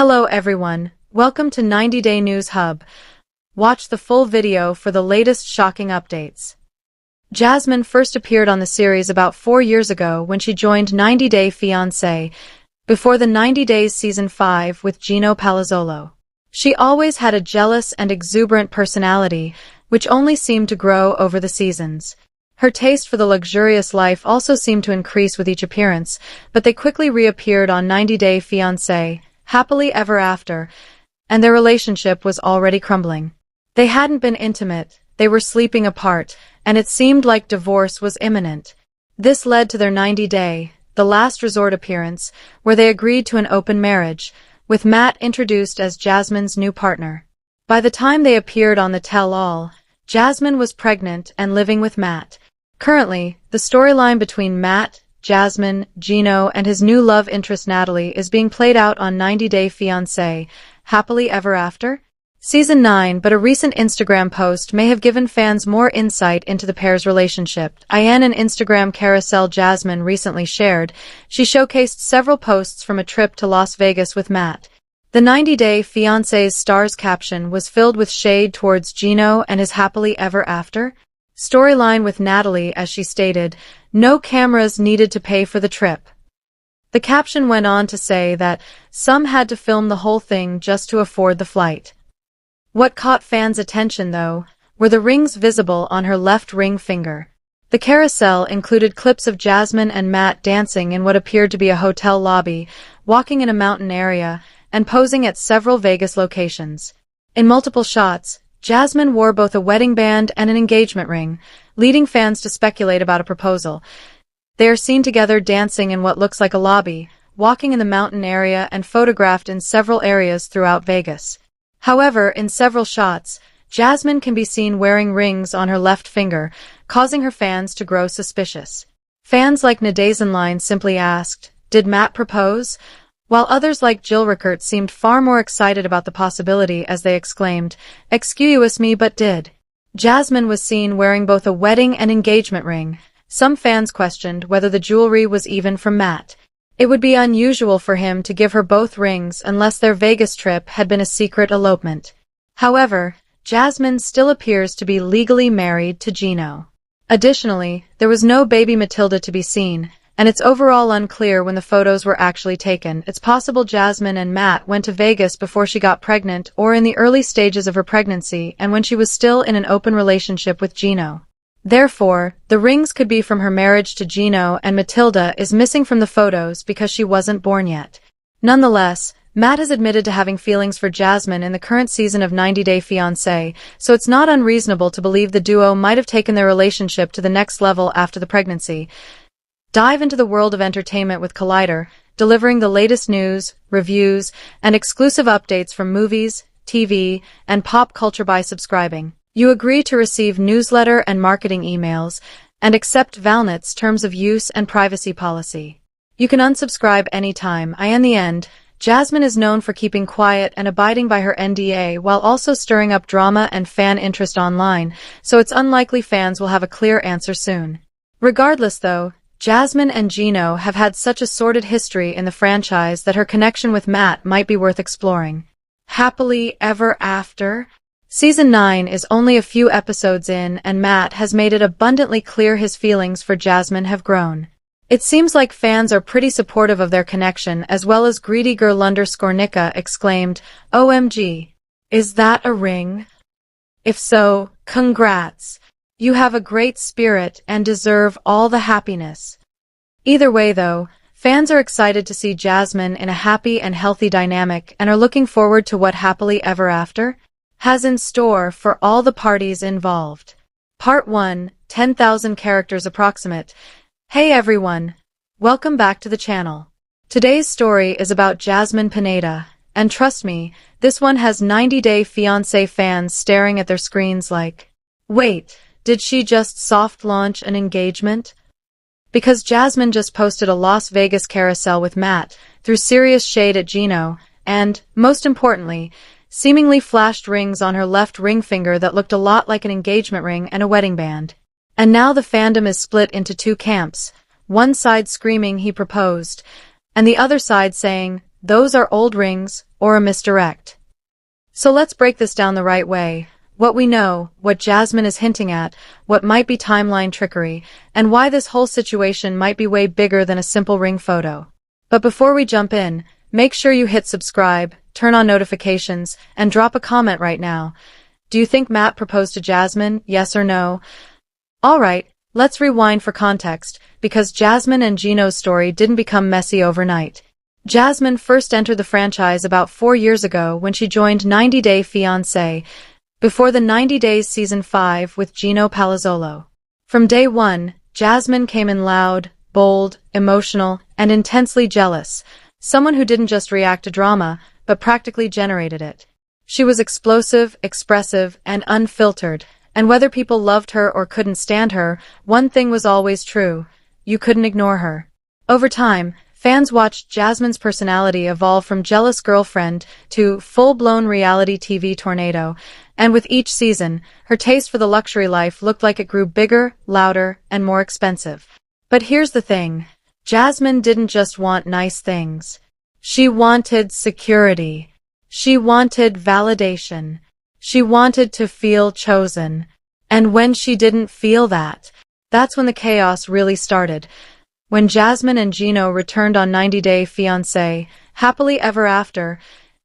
Hello everyone, welcome to 90 Day News Hub. Watch the full video for the latest shocking updates. Jasmine first appeared on the series about 4 years ago when she joined 90 Day Fiancé, before the 90 Days Season 5 with Gino Palazzolo. She always had a jealous and exuberant personality, which only seemed to grow over the seasons. Her taste for the luxurious life also seemed to increase with each appearance, but they quickly reappeared on 90 Day Fiancé, happily ever after, and their relationship was already crumbling. They hadn't been intimate, they were sleeping apart, and it seemed like divorce was imminent. This led to their 90-day, the last resort appearance, where they agreed to an open marriage, with Matt introduced as Jasmine's new partner. By the time they appeared on the tell-all, Jasmine was pregnant and living with Matt. Currently, the storyline between Matt, Jasmine, Gino, and his new love interest Natalie is being played out on 90 Day Fiancé, Happily Ever After? Season 9, but a recent Instagram post may have given fans more insight into the pair's relationship. In an Instagram carousel Jasmine recently shared, she showcased several posts from a trip to Las Vegas with Matt. The 90 Day Fiancé's star's caption was filled with shade towards Gino and his Happily Ever After storyline with Natalie, as she stated, "No cameras needed to pay for the trip." The caption went on to say that some had to film the whole thing just to afford the flight. What caught fans' attention, though, were the rings visible on her left ring finger. The carousel included clips of Jasmine and Matt dancing in what appeared to be a hotel lobby, walking in a mountain area, and posing at several Vegas locations. In multiple shots, Jasmine wore both a wedding band and an engagement ring, leading fans to speculate about a proposal. They are seen together dancing in what looks like a lobby, walking in the mountain area, and photographed in several areas throughout Vegas. However, in several shots, Jasmine can be seen wearing rings on her left finger, causing her fans to grow suspicious. Fans like Nadazenline simply asked, "Did Matt propose?" While others like Jill Rickert seemed far more excited about the possibility as they exclaimed, "Excuse me, but did?" Jasmine was seen wearing both a wedding and engagement ring. Some fans questioned whether the jewelry was even from Matt. It would be unusual for him to give her both rings unless their Vegas trip had been a secret elopement. However, Jasmine still appears to be legally married to Gino. Additionally, there was no baby Matilda to be seen, and it's overall unclear when the photos were actually taken. It's possible Jasmine and Matt went to Vegas before she got pregnant or in the early stages of her pregnancy and when she was still in an open relationship with Gino. Therefore, the rings could be from her marriage to Gino, and Matilda is missing from the photos because she wasn't born yet. Nonetheless, Matt has admitted to having feelings for Jasmine in the current season of 90 Day Fiancé, so it's not unreasonable to believe the duo might have taken their relationship to the next level after the pregnancy. Dive into the world of entertainment with Collider, delivering the latest news, reviews, and exclusive updates from movies, TV, and pop culture by subscribing. You agree to receive newsletter and marketing emails, and accept Valnet's terms of use and privacy policy. You can unsubscribe anytime. In the end, Jasmine is known for keeping quiet and abiding by her NDA while also stirring up drama and fan interest online, so it's unlikely fans will have a clear answer soon. Regardless though, Jasmine and Gino have had such a sordid history in the franchise that her connection with Matt might be worth exploring. Happily Ever After? Season 9 is only a few episodes in, and Matt has made it abundantly clear his feelings for Jasmine have grown. It seems like fans are pretty supportive of their connection, as well as Greedy Girl _Nika exclaimed, "OMG. Is that a ring? If so, congrats. You have a great spirit and deserve all the happiness." Either way though, fans are excited to see Jasmine in a happy and healthy dynamic and are looking forward to what Happily Ever After has in store for all the parties involved. Part 1, 10,000 characters approximate. Hey everyone! Welcome back to the channel. Today's story is about Jasmine Pineda, and trust me, this one has 90 Day Fiancé fans staring at their screens like, "Wait, did she just soft launch an engagement?" Because Jasmine just posted a Las Vegas carousel with Matt, threw serious shade at Gino, and, most importantly, seemingly flashed rings on her left ring finger that looked a lot like an engagement ring and a wedding band. And now the fandom is split into two camps, one side screaming he proposed, and the other side saying, those are old rings or a misdirect. So let's break this down the right way. What we know, what Jasmine is hinting at, what might be timeline trickery, and why this whole situation might be way bigger than a simple ring photo. But before we jump in, make sure you hit subscribe, turn on notifications, and drop a comment right now. Do you think Matt proposed to Jasmine, yes or no? Alright, let's rewind for context, because Jasmine and Gino's story didn't become messy overnight. Jasmine first entered the franchise about 4 years ago when she joined 90 Day Fiancé, before the 90 Days Season 5 with Gino Palazzolo. From day one, Jasmine came in loud, bold, emotional, and intensely jealous, someone who didn't just react to drama, but practically generated it. She was explosive, expressive, and unfiltered, and whether people loved her or couldn't stand her, one thing was always true: you couldn't ignore her. Over time, fans watched Jasmine's personality evolve from jealous girlfriend to full-blown reality TV tornado, and with each season, her taste for the luxury life looked like it grew bigger, louder, and more expensive. But here's the thing: Jasmine didn't just want nice things. She wanted security. She wanted validation. She wanted to feel chosen. And when she didn't feel that, that's when the chaos really started. When Jasmine and Gino returned on 90 Day Fiancé, happily ever after,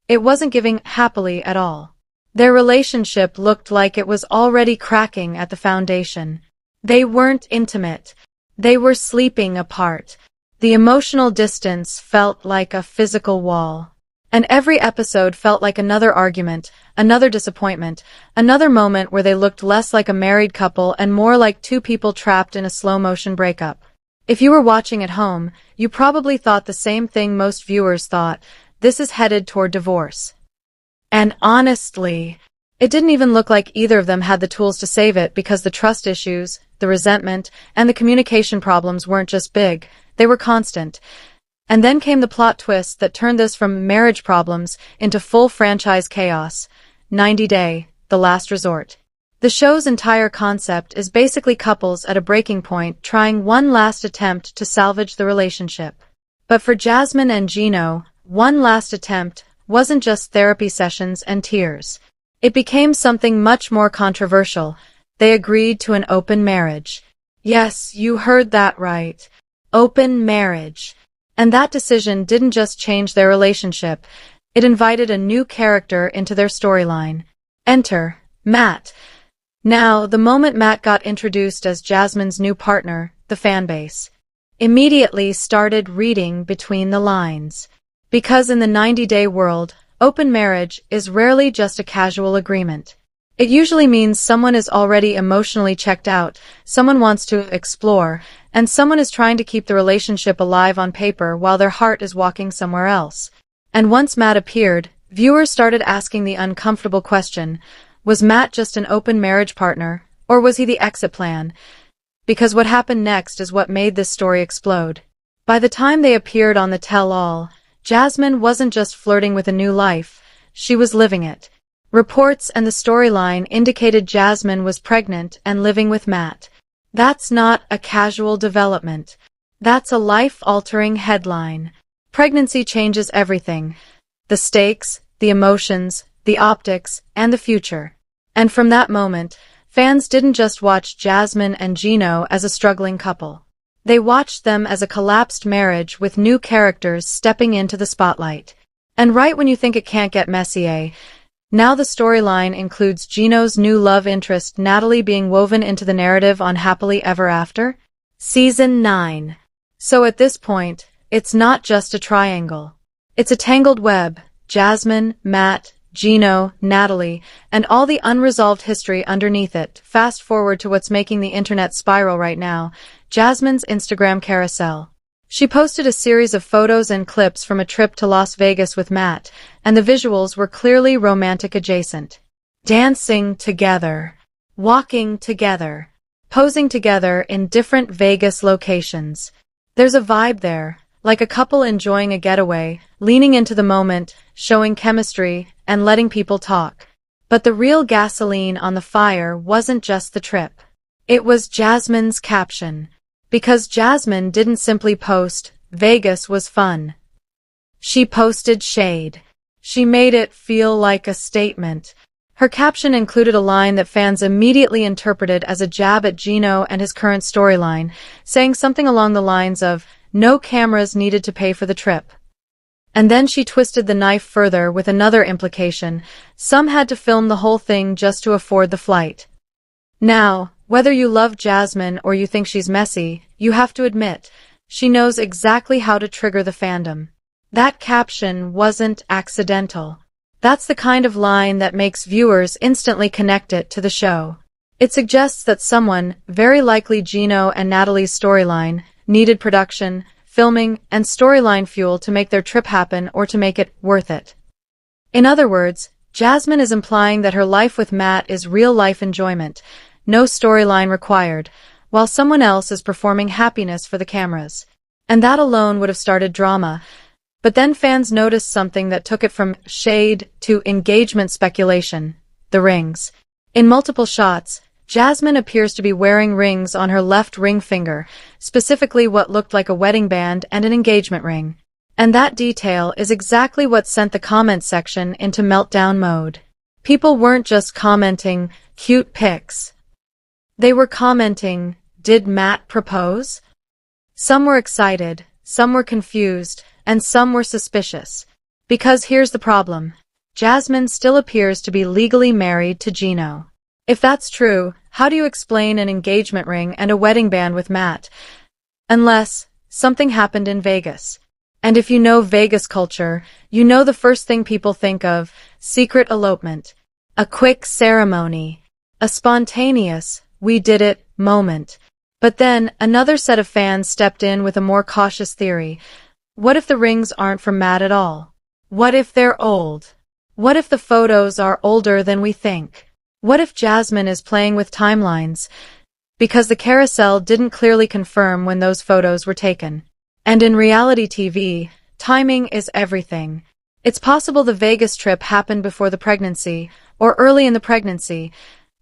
it wasn't giving happily at all. Their relationship looked like it was already cracking at the foundation. They weren't intimate. They were sleeping apart. The emotional distance felt like a physical wall. And every episode felt like another argument, another disappointment, another moment where they looked less like a married couple and more like two people trapped in a slow-motion breakup. If you were watching at home, you probably thought the same thing most viewers thought: this is headed toward divorce. And honestly, it didn't even look like either of them had the tools to save it, because the trust issues, the resentment, and the communication problems weren't just big, they were constant. And then came the plot twist that turned this from marriage problems into full franchise chaos: 90 Day, The Last Resort. The show's entire concept is basically couples at a breaking point trying one last attempt to salvage the relationship. But for Jasmine and Gino, one last attempt wasn't just therapy sessions and tears. It became something much more controversial. They agreed to an open marriage. Yes, you heard that right. Open marriage. And that decision didn't just change their relationship, it invited a new character into their storyline. Enter Matt. Now, the moment Matt got introduced as Jasmine's new partner, the fanbase immediately started reading between the lines. Because in the 90-day world, open marriage is rarely just a casual agreement. It usually means someone is already emotionally checked out, someone wants to explore, and someone is trying to keep the relationship alive on paper while their heart is walking somewhere else. And once Matt appeared, viewers started asking the uncomfortable question: was Matt just an open marriage partner, or was he the exit plan? Because what happened next is what made this story explode. By the time they appeared on the tell-all, Jasmine wasn't just flirting with a new life, she was living it. Reports and the storyline indicated Jasmine was pregnant and living with Matt. That's not a casual development. That's a life-altering headline. Pregnancy changes everything: the stakes, the emotions, the optics, and the future. And from that moment, fans didn't just watch Jasmine and Gino as a struggling couple. They watched them as a collapsed marriage with new characters stepping into the spotlight. And right when you think it can't get messy, now the storyline includes Gino's new love interest Natalie being woven into the narrative on Happily Ever After. Season 9. So at this point, it's not just a triangle. It's a tangled web: Jasmine, Matt, Gino, Natalie, and all the unresolved history underneath it. Fast forward to what's making the internet spiral right now: Jasmine's Instagram carousel. She posted a series of photos and clips from a trip to Las Vegas with Matt, and the visuals were clearly romantic adjacent. Dancing together, walking together, posing together in different Vegas locations. There's a vibe there, like a couple enjoying a getaway, leaning into the moment, showing chemistry, and letting people talk. But the real gasoline on the fire wasn't just the trip. It was Jasmine's caption. Because Jasmine didn't simply post, "Vegas was fun." She posted shade. She made it feel like a statement. Her caption included a line that fans immediately interpreted as a jab at Gino and his current storyline, saying something along the lines of, "No cameras needed to pay for the trip." And then she twisted the knife further with another implication: some had to film the whole thing just to afford the flight. Now, whether you love Jasmine or you think she's messy, you have to admit, she knows exactly how to trigger the fandom. That caption wasn't accidental. That's the kind of line that makes viewers instantly connect it to the show. It suggests that someone, very likely Gino and Natalie's storyline, needed production, filming, and storyline fuel to make their trip happen or to make it worth it. In other words, Jasmine is implying that her life with Matt is real-life enjoyment, no storyline required, while someone else is performing happiness for the cameras. And that alone would have started drama. But then fans noticed something that took it from shade to engagement speculation: the rings. In multiple shots, Jasmine appears to be wearing rings on her left ring finger, specifically what looked like a wedding band and an engagement ring. And that detail is exactly what sent the comment section into meltdown mode. People weren't just commenting, "Cute pics." They were commenting, "Did Matt propose?" Some were excited, some were confused, and some were suspicious. Because here's the problem: Jasmine still appears to be legally married to Gino. If that's true, how do you explain an engagement ring and a wedding band with Matt? Unless something happened in Vegas. And if you know Vegas culture, you know the first thing people think of: secret elopement, a quick ceremony, a spontaneous, "we did it" moment. But then, another set of fans stepped in with a more cautious theory. What if the rings aren't from Matt at all? What if they're old? What if the photos are older than we think? What if Jasmine is playing with timelines? Because the carousel didn't clearly confirm when those photos were taken. And in reality TV, timing is everything. It's possible the Vegas trip happened before the pregnancy, or early in the pregnancy,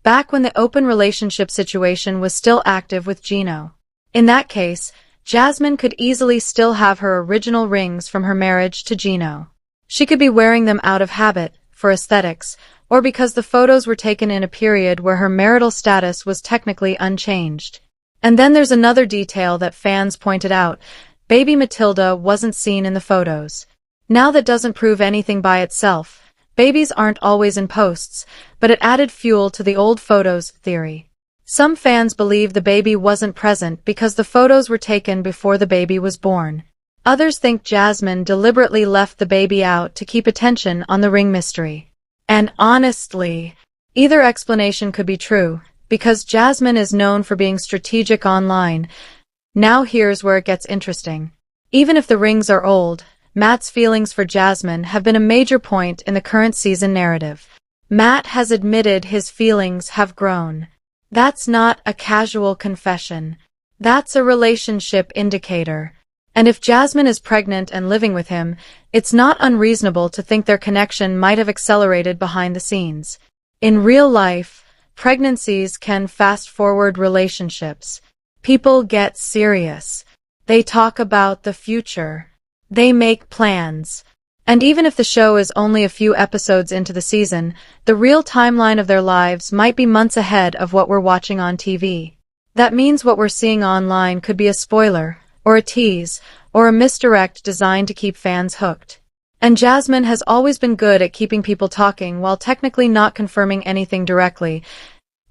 back when the open relationship situation was still active with Gino. In that case, Jasmine could easily still have her original rings from her marriage to Gino. She could be wearing them out of habit, for aesthetics, or because the photos were taken in a period where her marital status was technically unchanged. And then there's another detail that fans pointed out: baby Matilda wasn't seen in the photos. Now that doesn't prove anything by itself. Babies aren't always in posts, but it added fuel to the old photos theory. Some fans believe the baby wasn't present because the photos were taken before the baby was born. Others think Jasmine deliberately left the baby out to keep attention on the ring mystery. And honestly, either explanation could be true, because Jasmine is known for being strategic online. Now here's where it gets interesting. Even if the rings are old, Matt's feelings for Jasmine have been a major point in the current season narrative. Matt has admitted his feelings have grown. That's not a casual confession. That's a relationship indicator. And if Jasmine is pregnant and living with him, it's not unreasonable to think their connection might have accelerated behind the scenes. In real life, pregnancies can fast-forward relationships. People get serious. They talk about the future. They make plans. And even if the show is only a few episodes into the season, the real timeline of their lives might be months ahead of what we're watching on TV. That means what we're seeing online could be a spoiler, or a tease, or a misdirect designed to keep fans hooked. And Jasmine has always been good at keeping people talking while technically not confirming anything directly.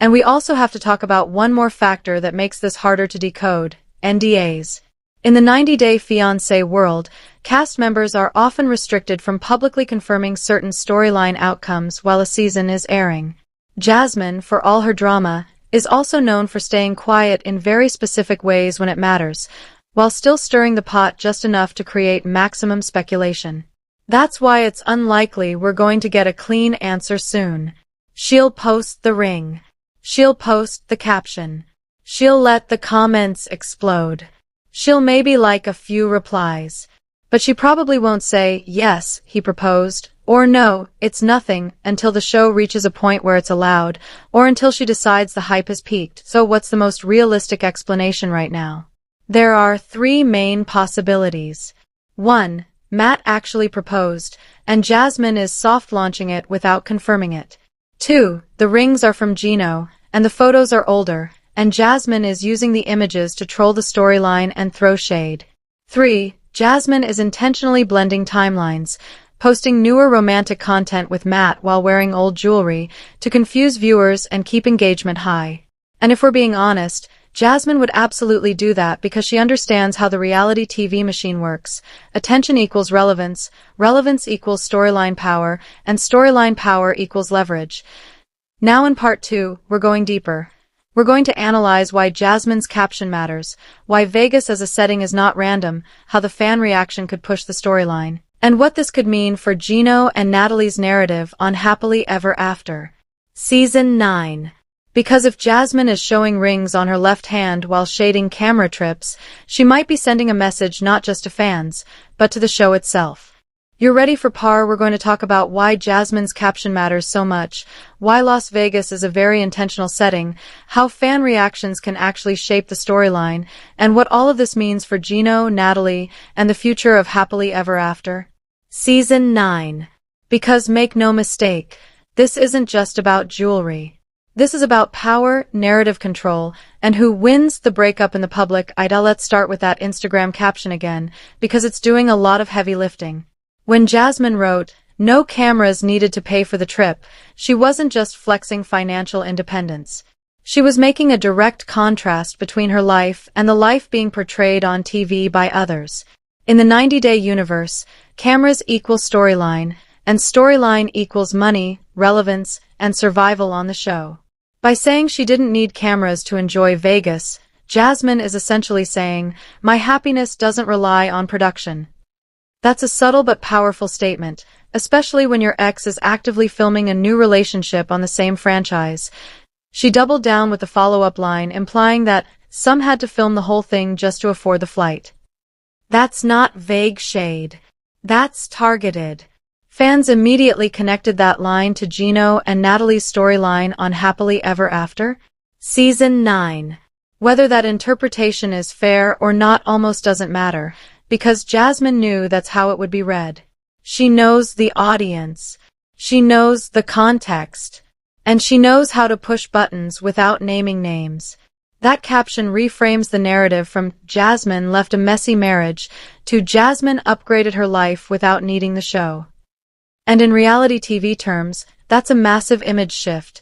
And we also have to talk about one more factor that makes this harder to decode: NDAs. In the 90-Day Fiancé world, cast members are often restricted from publicly confirming certain storyline outcomes while a season is airing. Jasmine, for all her drama, is also known for staying quiet in very specific ways when it matters, while still stirring the pot just enough to create maximum speculation. That's why it's unlikely we're going to get a clean answer soon. She'll post the ring. She'll post the caption. She'll let the comments explode. She'll maybe like a few replies. But she probably won't say, "Yes, he proposed," or "No, it's nothing," until the show reaches a point where it's allowed, or until she decides the hype has peaked. So what's the most realistic explanation right now? There are three main possibilities. 1. Matt actually proposed, and Jasmine is soft-launching it without confirming it. 2. The rings are from Gino, and the photos are older, and Jasmine is using the images to troll the storyline and throw shade. 3. Jasmine is intentionally blending timelines, posting newer romantic content with Matt while wearing old jewelry to confuse viewers and keep engagement high. And if we're being honest, Jasmine would absolutely do that because she understands how the reality TV machine works. Attention equals relevance, relevance equals storyline power, and storyline power equals leverage. Now in part 2, we're going deeper. We're going to analyze why Jasmine's caption matters, why Vegas as a setting is not random, how the fan reaction could push the storyline, and what this could mean for Gino and Natalie's narrative on Happily Ever After. Season 9. Because if Jasmine is showing rings on her left hand while shading camera trips, she might be sending a message not just to fans, but to the show itself. You're ready for par. We're going to talk about why Jasmine's caption matters so much, why Las Vegas is a very intentional setting, how fan reactions can actually shape the storyline, and what all of this means for Gino, Natalie, and the future of Happily Ever After. Season 9. Because make no mistake, this isn't just about jewelry. This is about power, narrative control, and who wins the breakup in the public eye. Let's start with that Instagram caption again, because it's doing a lot of heavy lifting. When Jasmine wrote, "No cameras needed to pay for the trip," she wasn't just flexing financial independence. She was making a direct contrast between her life and the life being portrayed on TV by others. In the 90-day universe, cameras equal storyline, and storyline equals money, relevance, and survival on the show. By saying she didn't need cameras to enjoy Vegas, Jasmine is essentially saying, "My happiness doesn't rely on production." That's a subtle but powerful statement, especially when your ex is actively filming a new relationship on the same franchise. She doubled down with the follow-up line implying that some had to film the whole thing just to afford the flight. That's not vague shade. That's targeted. Fans immediately connected that line to Gino and Natalie's storyline on Happily Ever After. Season 9. Whether that interpretation is fair or not almost doesn't matter, because Jasmine knew that's how it would be read. She knows the audience. She knows the context. And she knows how to push buttons without naming names. That caption reframes the narrative from "Jasmine left a messy marriage" to "Jasmine upgraded her life without needing the show." And in reality TV terms, that's a massive image shift.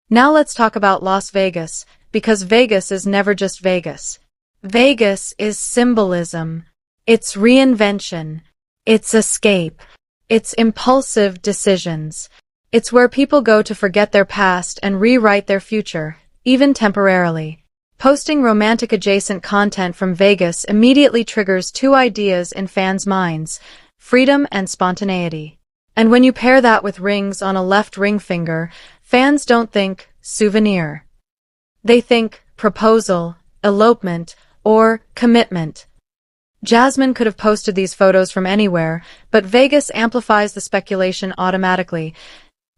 Now let's talk about Las Vegas, because Vegas is never just Vegas. Vegas is symbolism. It's reinvention. It's escape. It's impulsive decisions. It's where people go to forget their past and rewrite their future, even temporarily. Posting romantic-adjacent content from Vegas immediately triggers two ideas in fans' minds: freedom and spontaneity. And when you pair that with rings on a left ring finger, fans don't think souvenir. They think proposal, elopement, or commitment. Jasmine could have posted these photos from anywhere, but Vegas amplifies the speculation automatically.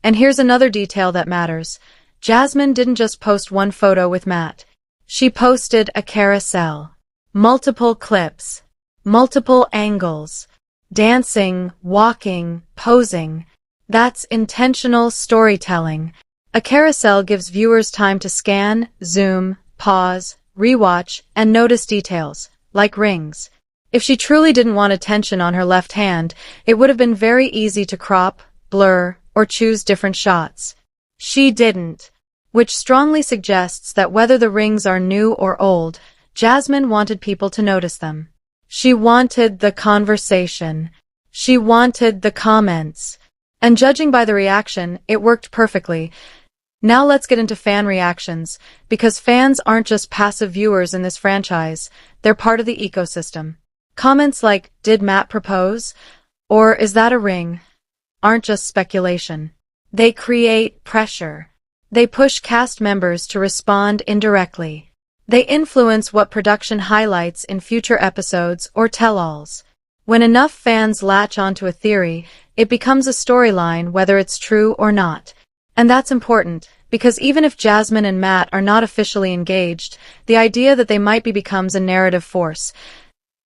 And here's another detail that matters. Jasmine didn't just post one photo with Matt. She posted a carousel. Multiple clips. Multiple angles. Dancing, walking, posing. That's intentional storytelling. A carousel gives viewers time to scan, zoom, pause, rewatch, and notice details, like rings. If she truly didn't want attention on her left hand, it would have been very easy to crop, blur, or choose different shots. She didn't, which strongly suggests that whether the rings are new or old, Jasmine wanted people to notice them. She wanted the conversation. She wanted the comments. And judging by the reaction, it worked perfectly. Now let's get into fan reactions, because fans aren't just passive viewers in this franchise, they're part of the ecosystem. Comments like, "Did Matt propose?" or "Is that a ring?" aren't just speculation. They create pressure. They push cast members to respond indirectly. They influence what production highlights in future episodes or tell-alls. When enough fans latch onto a theory, it becomes a storyline whether it's true or not. And that's important, because even if Jasmine and Matt are not officially engaged, the idea that they might be becomes a narrative force.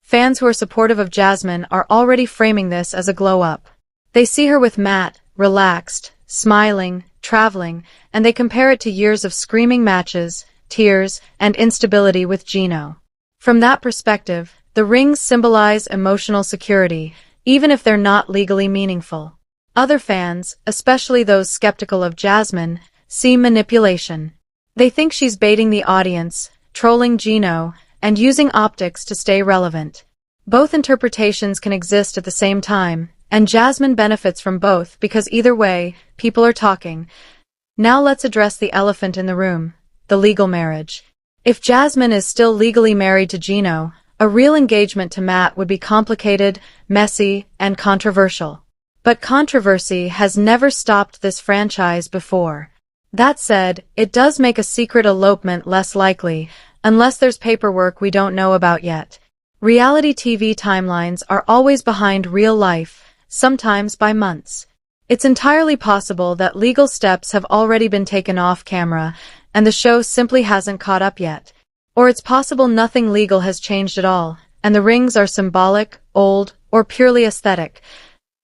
Fans who are supportive of Jasmine are already framing this as a glow-up. They see her with Matt, relaxed, smiling, traveling, and they compare it to years of screaming matches, tears, and instability with Gino. From that perspective, the rings symbolize emotional security, even if they're not legally meaningful. Other fans, especially those skeptical of Jasmine, see manipulation. They think she's baiting the audience, trolling Gino, and using optics to stay relevant. Both interpretations can exist at the same time, and Jasmine benefits from both because either way, people are talking. Now let's address the elephant in the room, the legal marriage. If Jasmine is still legally married to Gino, a real engagement to Matt would be complicated, messy, and controversial. But controversy has never stopped this franchise before. That said, it does make a secret elopement less likely, unless there's paperwork we don't know about yet. Reality TV timelines are always behind real life, sometimes by months. It's entirely possible that legal steps have already been taken off camera, and the show simply hasn't caught up yet. Or it's possible nothing legal has changed at all, and the rings are symbolic, old, or purely aesthetic.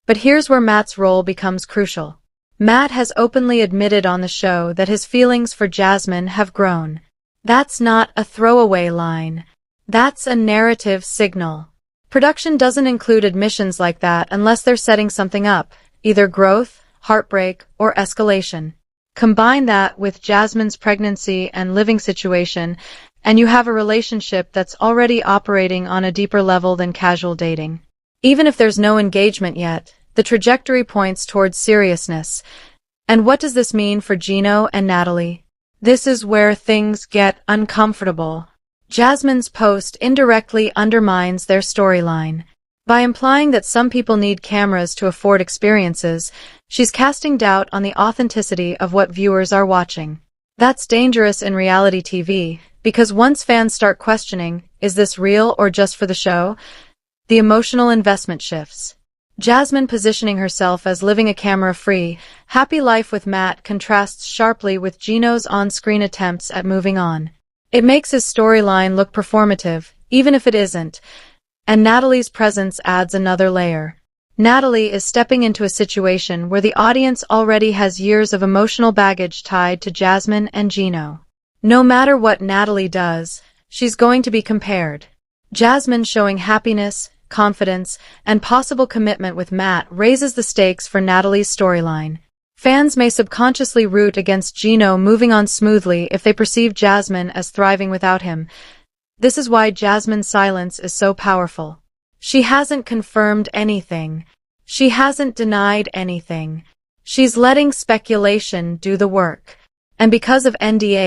But here's where Matt's role becomes crucial. Matt has openly admitted on the show that his feelings for Jasmine have grown. That's not a throwaway line. That's a narrative signal. Production doesn't include admissions like that unless they're setting something up, either growth, heartbreak, or escalation. Combine that with Jasmine's pregnancy and living situation, and you have a relationship that's already operating on a deeper level than casual dating. Even if there's no engagement yet, the trajectory points towards seriousness. And what does this mean for Gino and Natalie? This is where things get uncomfortable. Jasmine's post indirectly undermines their storyline. By implying that some people need cameras to afford experiences, she's casting doubt on the authenticity of what viewers are watching. That's dangerous in reality TV, because once fans start questioning, is this real or just for the show? The emotional investment shifts. Jasmine positioning herself as living a camera-free, happy life with Matt contrasts sharply with Gino's on-screen attempts at moving on. It makes his storyline look performative, even if it isn't. And Natalie's presence adds another layer. Natalie is stepping into a situation where the audience already has years of emotional baggage tied to Jasmine and Gino. No matter what Natalie does, she's going to be compared. Jasmine showing happiness, confidence, and possible commitment with Matt raises the stakes for Natalie's storyline. Fans may subconsciously root against Gino moving on smoothly if they perceive Jasmine as thriving without him. This is why Jasmine's silence is so powerful. She hasn't confirmed anything. She hasn't denied anything. She's letting speculation do the work. And because of NDA,